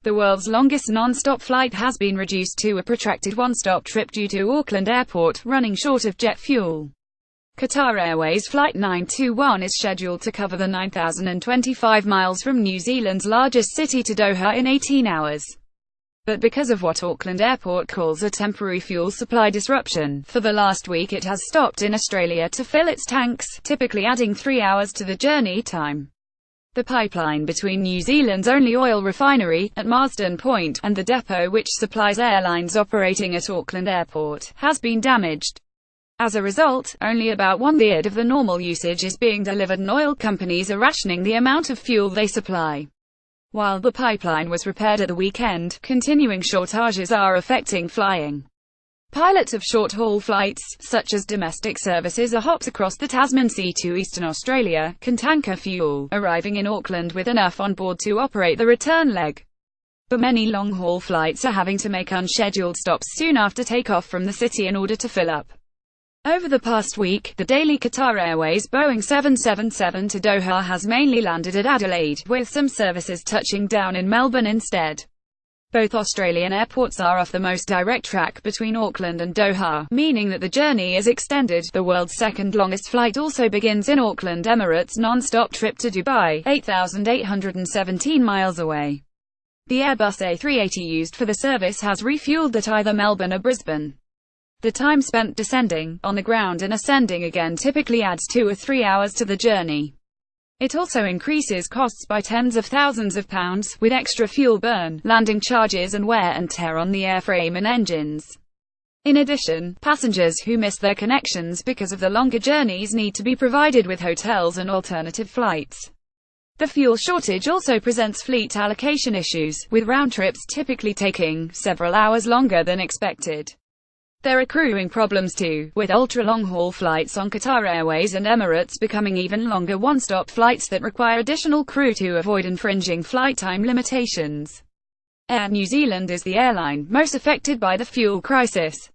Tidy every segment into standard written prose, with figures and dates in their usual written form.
The world's longest non-stop flight has been reduced to a protracted one-stop trip due to Auckland Airport running short of jet fuel. Qatar Airways Flight 921 is scheduled to cover the 9,025 miles from New Zealand's largest city to Doha in 18 hours. But because of what Auckland Airport calls a temporary fuel supply disruption, for the last week it has stopped in Australia to fill its tanks, typically adding 3 hours to the journey time. The pipeline between New Zealand's only oil refinery, at Marsden Point, and the depot which supplies airlines operating at Auckland Airport, has been damaged. As a result, only about 1/3 of the normal usage is being delivered and oil companies are rationing the amount of fuel they supply. While the pipeline was repaired at the weekend, continuing shortages are affecting flying. Pilots of short-haul flights, such as domestic services or hops across the Tasman Sea to eastern Australia, can tanker fuel, arriving in Auckland with enough on board to operate the return leg. But many long-haul flights are having to make unscheduled stops soon after takeoff from the city in order to fill up. Over the past week, the daily Qatar Airways Boeing 777 to Doha has mainly landed at Adelaide, with some services touching down in Melbourne instead. Both Australian airports are off the most direct track between Auckland and Doha, meaning that the journey is extended. The world's second longest flight also begins in Auckland Emirates' non-stop trip to Dubai, 8,817 miles away. The Airbus A380 used for the service has refueled at either Melbourne or Brisbane. The time spent descending, on the ground and ascending again typically adds 2 or 3 hours to the journey. It also increases costs by tens of thousands of pounds, with extra fuel burn, landing charges and wear and tear on the airframe and engines. In addition, passengers who miss their connections because of the longer journeys need to be provided with hotels and alternative flights. The fuel shortage also presents fleet allocation issues, with round trips typically taking several hours longer than expected. There are crewing problems too, with ultra-long-haul flights on Qatar Airways and Emirates becoming even longer one-stop flights that require additional crew to avoid infringing flight time limitations. Air New Zealand is the airline most affected by the fuel crisis.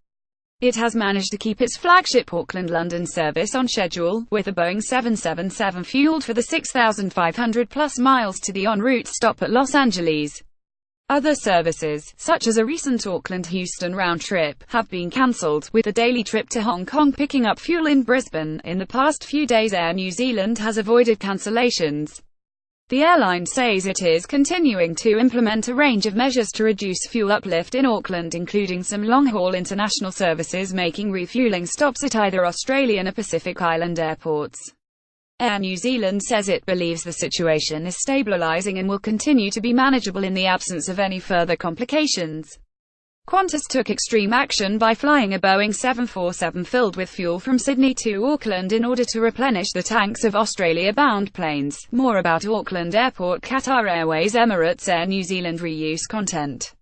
It has managed to keep its flagship Auckland-London service on schedule, with a Boeing 777 fueled for the 6,500-plus miles to the en route stop at Los Angeles. Other services, such as a recent Auckland-Houston round trip, have been cancelled, with the daily trip to Hong Kong picking up fuel in Brisbane. In the past few days, Air New Zealand has avoided cancellations. The airline says it is continuing to implement a range of measures to reduce fuel uplift in Auckland, including some long-haul international services making refueling stops at either Australian or Pacific Island airports. Air New Zealand says it believes the situation is stabilising and will continue to be manageable in the absence of any further complications. Qantas took extreme action by flying a Boeing 747 filled with fuel from Sydney to Auckland in order to replenish the tanks of Australia-bound planes. More about Auckland Airport, Qatar Airways, Emirates, Air New Zealand reuse content.